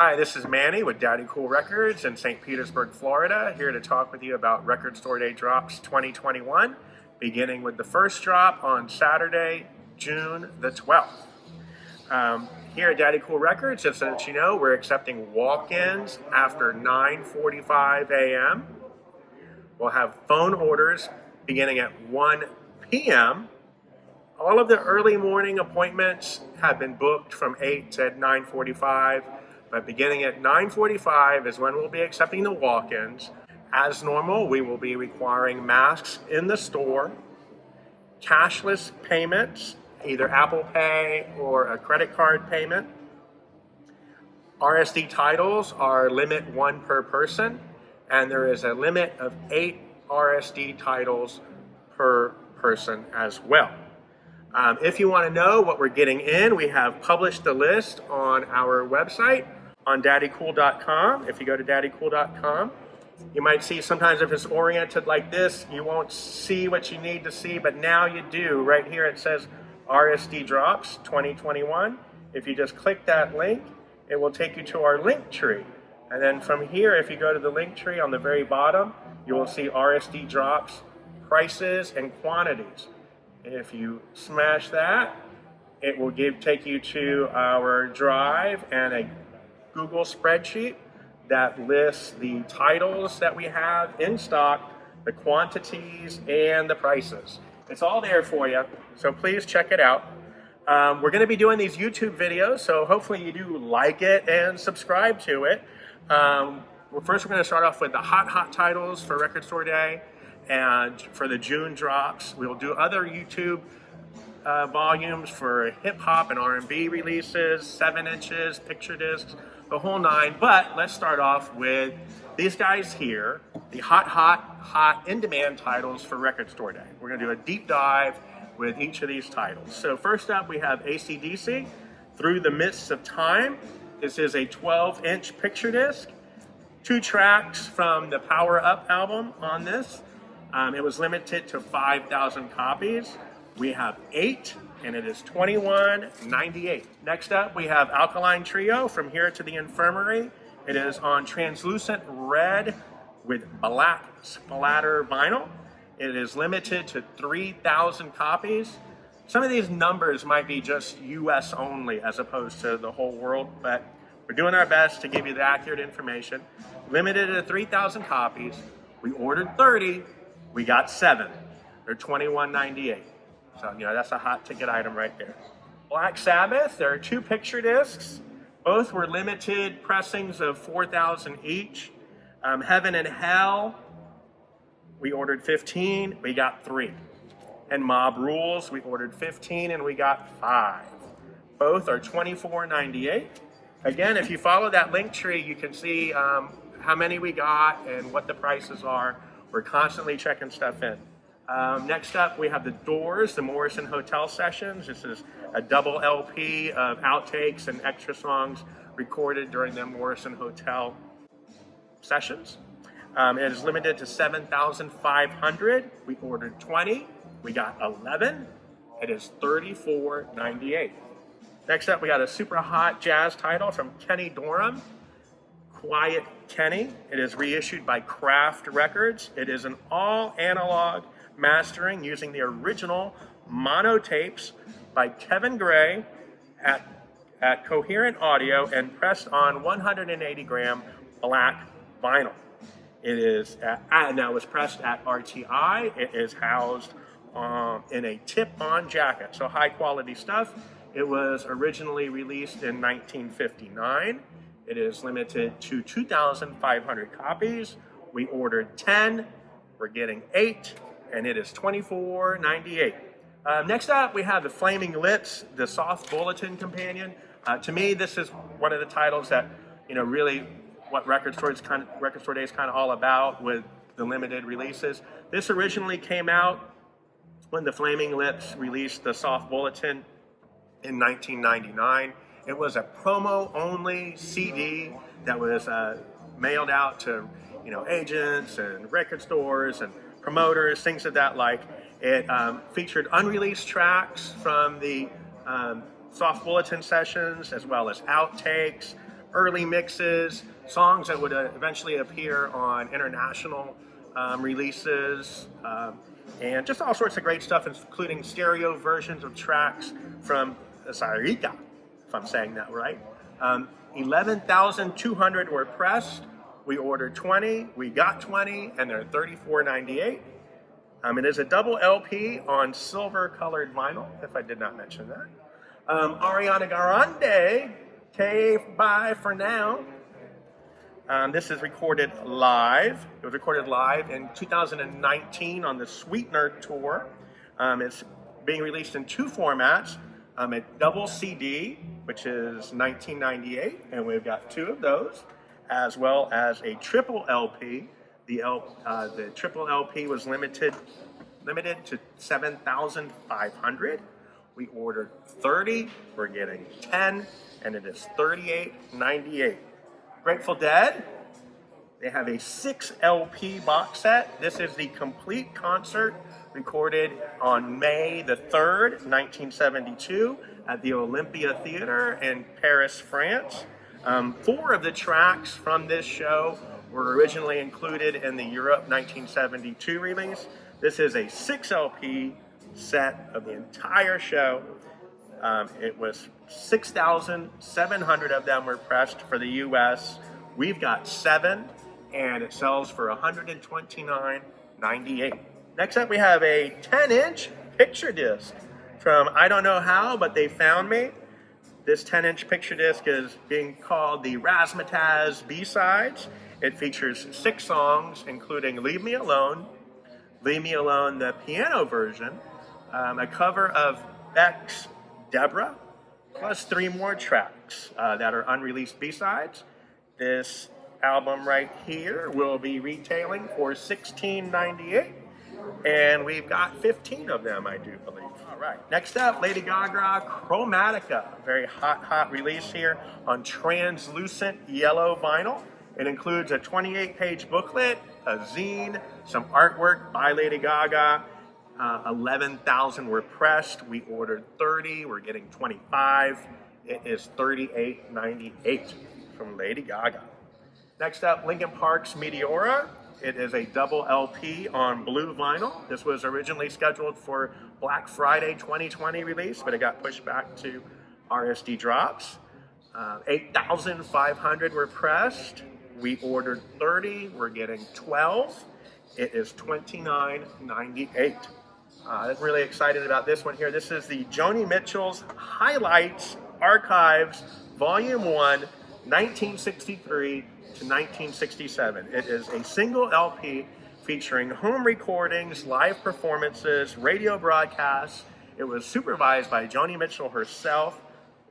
Hi, this is Manny with Daddy Cool Records in St. Petersburg, Florida, here to talk with you about Record Store Day Drops 2021, beginning with the first drop on Saturday, June the 12th. Here at Daddy Cool Records, just so that you know, we're accepting walk-ins after 9:45 a.m. We'll have phone orders beginning at 1 p.m. All of the early morning appointments have been booked from 8 to 9:45. But beginning at 9:45 is when we'll be accepting the walk-ins. As normal, we will be requiring masks in the store, cashless payments, either Apple Pay or a credit card payment. RSD titles are limit 1 per person, and there is a limit of 8 RSD titles per person as well. If you want to know what we're getting in, we have published the list on our website on daddycool.com. If you go to daddycool.com, you might see sometimes if it's oriented like this, you won't see what you need to see, but now you do. Right here it says RSD Drops 2021. If you just click that link, it will take you to our link tree. And then from here, if you go to the link tree on the very bottom, you will see RSD Drops, prices, and quantities. If you smash that, it will take you to our drive and a Google spreadsheet that lists the titles that we have in stock, the quantities, and the prices. It's all there for you, so please check it out. We're going to be doing these YouTube videos, so hopefully you do like it and subscribe to it. First, we're going to start off with the hot titles for Record Store Day, and for the June drops, we'll do other YouTube volumes for hip-hop and R&B releases, 7 inches, picture discs, the whole 9. But let's start off with these guys here, the hot in-demand titles for Record Store Day. We're going to do a deep dive with each of these titles. So first up, we have AC/DC, Through the Mists of Time. This is a 12-inch picture disc. 2 tracks from the Power Up album on this. It was limited to 5,000 copies. We have 8, and it is $21.98. Next up, we have Alkaline Trio, From Here to the Infirmary. It is on translucent red with black splatter vinyl. It is limited to 3,000 copies. Some of these numbers might be just US only as opposed to the whole world, but we're doing our best to give you the accurate information. Limited to 3,000 copies. We ordered 30, we got 7. They're $21.98. So, that's a hot ticket item right there. Black Sabbath, there are 2 picture discs. Both were limited pressings of 4,000 each. Heaven and Hell, we ordered 15, we got 3. And Mob Rules, we ordered 15 and we got 5. Both are $24.98. Again, if you follow that link tree, you can see how many we got and what the prices are. We're constantly checking stuff in. Next up, we have The Doors, the Morrison Hotel Sessions. This is a double LP of outtakes and extra songs recorded during the Morrison Hotel sessions. It is limited to 7,500. We ordered 20. We got 11. It is $34.98. Next up, we got a super hot jazz title from Kenny Dorham, Quiet Kenny. It is reissued by Kraft Records. It is an all analog mastering using the original mono tapes by Kevin Gray at Coherent Audio and pressed on 180 gram black vinyl. It is and that was pressed at RTI. It is housed in a tip-on jacket, so high quality stuff. It was originally released in 1959. It is limited to 2,500 copies. We ordered 10. We're getting 8. And it is $24.98. Next up, we have the Flaming Lips, the Soft Bulletin companion. To me, this is one of the titles that, really what Record Store Day is kind of all about with the limited releases. This originally came out when the Flaming Lips released the Soft Bulletin in 1999. It was a promo-only CD that was mailed out to, agents and record stores and promoters, things of that like. It featured unreleased tracks from the Soft Bulletin sessions, as well as outtakes, early mixes, songs that would eventually appear on international releases, and just all sorts of great stuff, including stereo versions of tracks from Rica, if I'm saying that right. 11,200 were pressed. We ordered 20, we got 20, and they're $34.98. It is a double LP on silver-colored vinyl, if I did not mention that. Ariana Grande, bye for now. This is recorded live. It was recorded live in 2019 on the Sweetener Tour. It's being released in two formats. A double CD, which is $19.98, and we've got two of those, as well as a triple LP. The triple LP was limited to 7,500. We ordered 30, we're getting 10, and it is $38.98. Grateful Dead, they have a 6 LP box set. This is the complete concert recorded on May the 3rd, 1972 at the Olympia Theater in Paris, France. 4 of the tracks from this show were originally included in the Europe 1972 release. This is a 6 LP set of the entire show. It was 6,700 of them were pressed for the US. We've got 7, and it sells for $129.98. Next up, we have a 10-inch picture disc from I don't know how, but they found me. This 10-inch picture disc is being called the RAZZMATAZZ B-Sides. It features 6 songs, including Leave Me Alone, the piano version, a cover of Beck's Deborah, plus 3 more tracks that are unreleased B-sides. This album right here will be retailing for $16.98, and we've got 15 of them, I do believe. All right, next up, Lady Gaga, Chromatica. Very hot release here on translucent yellow vinyl. It includes a 28-page booklet, a zine, some artwork by Lady Gaga. 11,000 were pressed. We ordered 30. We're getting 25. It is $38.98 from Lady Gaga. Next up, Linkin Park's Meteora. It is a double LP on blue vinyl. This was originally scheduled for Black Friday 2020 release, but it got pushed back to RSD drops. 8,500 were pressed. We ordered 30. We're getting 12. It is $29.98. I'm really excited about this one here. This is the Joni Mitchell's Highlights Archives Volume 1, 1963 to 1967. It is a single LP featuring home recordings, live performances, radio broadcasts. It was supervised by Joni Mitchell herself.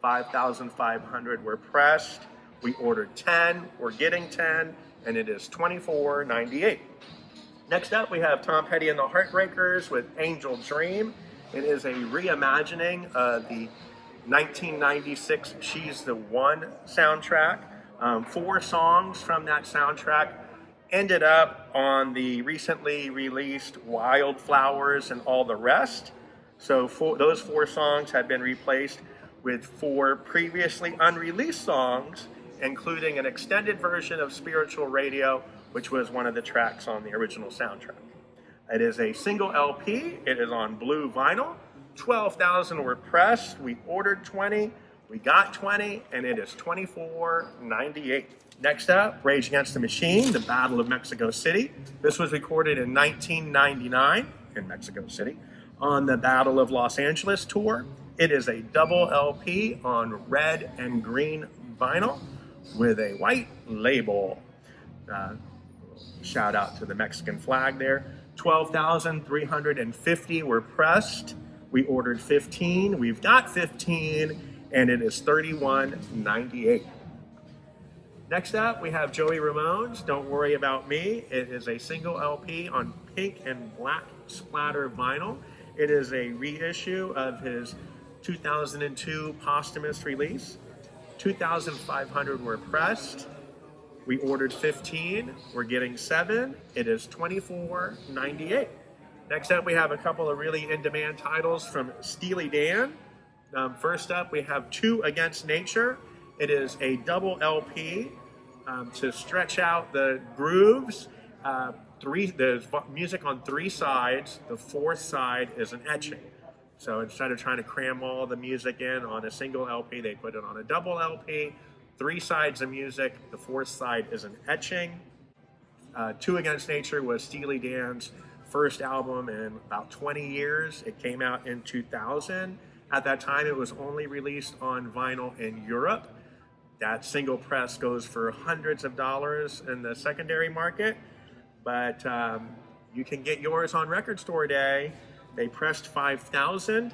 5,500 were pressed. We ordered 10. We're getting 10, and it is $24.98. Next up, we have Tom Petty and the Heartbreakers with Angel Dream. It is a reimagining of the 1996 She's the One soundtrack. 4 songs from that soundtrack ended up on the recently released Wildflowers and All the Rest. So those 4 songs had been replaced with 4 previously unreleased songs, including an extended version of Spiritual Radio, which was one of the tracks on the original soundtrack. It is a single LP. It is on blue vinyl. 12,000 were pressed. We ordered 20. We got 20, and it is $24.98. Next up, Rage Against the Machine, The Battle of Mexico City. This was recorded in 1999 in Mexico City on the Battle of Los Angeles tour. It is a double LP on red and green vinyl with a white label. Shout out to the Mexican flag there. 12,350 were pressed. We ordered 15. We've got 15, and it is $31.98. Next up, we have Joey Ramone's Don't Worry About Me. It is a single LP on pink and black splatter vinyl. It is a reissue of his 2002 posthumous release. 2,500 were pressed. We ordered 15. We're getting 7. It is $24.98. Next up, we have a couple of really in-demand titles from Steely Dan. First up, we have Two Against Nature. It is a double LP to stretch out the grooves. There's music on 3 sides. The 4th side is an etching. So instead of trying to cram all the music in on a single LP, they put it on a double LP. 3 sides of music. The 4th side is an etching. Two Against Nature was Steely Dan's first album in about 20 years. It came out in 2000. At that time, it was only released on vinyl in Europe. That single press goes for hundreds of dollars in the secondary market, but you can get yours on Record Store Day. They pressed 5,000.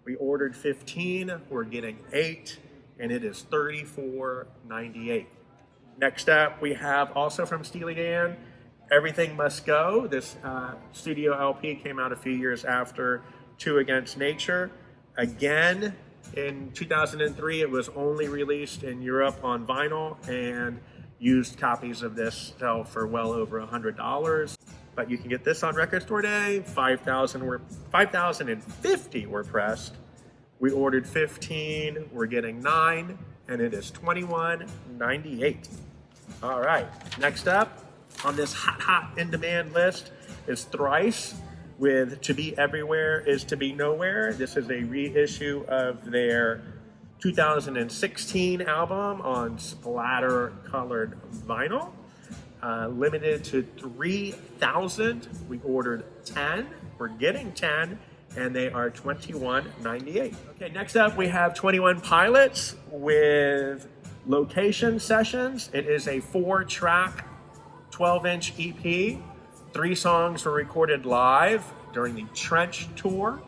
We ordered 15. We're getting 8, and it is $34.98. Next up, we have also from Steely Dan, Everything Must Go. This studio LP came out a few years after Two Against Nature. Again, in 2003, it was only released in Europe on vinyl, and used copies of this sell for well over $100. But you can get this on Record Store Day. 5,050 were pressed. We ordered 15. We're getting 9, and it is $21.98. All right, next up on this hot in-demand list is Thrice with To Be Everywhere Is to Be Nowhere. This is a reissue of their 2016 album on splatter-colored vinyl. Limited to 3,000. We ordered 10. We're getting 10, and they are $21.98. Okay, next up we have 21 Pilots with Location Sessions. It is a 4-track, 12-inch EP. 3 songs were recorded live during the Trench Tour.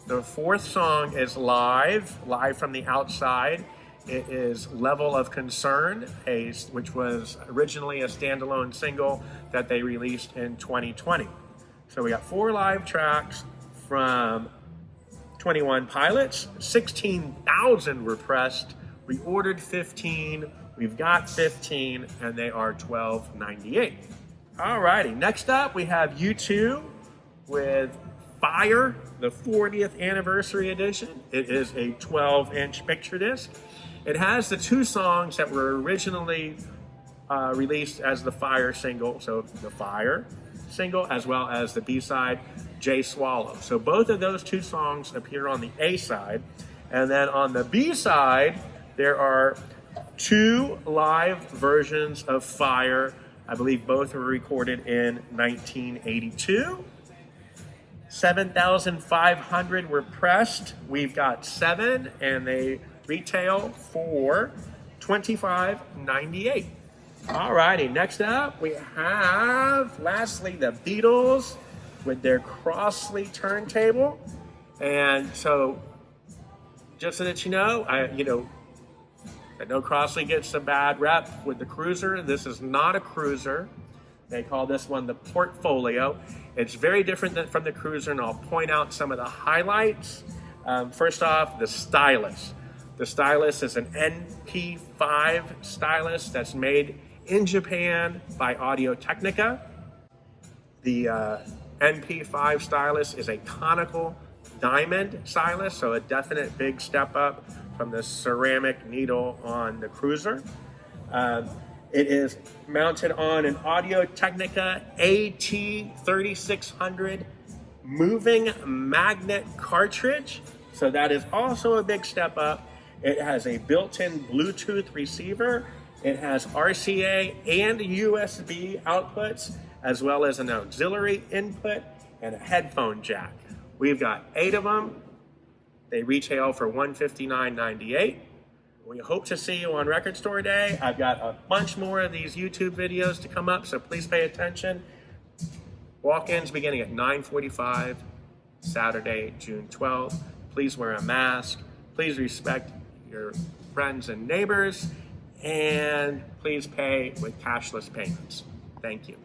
The 4th song is live from the outside. It is Level of Concern, which was originally a standalone single that they released in 2020. So we got 4 live tracks from 21 Pilots. 16,000 were pressed. We ordered 15. We've got 15, and they are $12.98. Alrighty, next up we have U2 with Fire, the 40th anniversary edition. It is a 12-inch picture disc. It has the 2 songs that were originally released as the Fire single, so the Fire single, as well as the B-side, Jay Swallow. So both of those 2 songs appear on the A side, and then on the B side, there are 2 live versions of Fire. I believe both were recorded in 1982. 7,500 were pressed. We've got 7, and they retail for $25.98. Alrighty, next up we have, lastly, the Beatles with their Crosley turntable. And so, just so that you know, I know Crosley gets a bad rep with the Cruiser. This is not a Cruiser. They call this one the Portfolio. It's very different from the Cruiser, and I'll point out some of the highlights. First off, the stylus. The stylus is an NP5 stylus that's made in Japan by Audio-Technica. The NP5 stylus is a conical diamond stylus, so a definite big step up from the ceramic needle on the Cruiser. It is mounted on an Audio-Technica AT3600 moving magnet cartridge, so that is also a big step up. It has a built-in Bluetooth receiver. It has RCA and USB outputs, as well as an auxiliary input and a headphone jack. We've got 8 of them. They retail for $159.98. We hope to see you on Record Store Day. I've got a bunch more of these YouTube videos to come up, so please pay attention. Walk-ins beginning at 9:45, Saturday, June 12th. Please wear a mask. Please respect your friends and neighbors. And please pay with cashless payments. Thank you.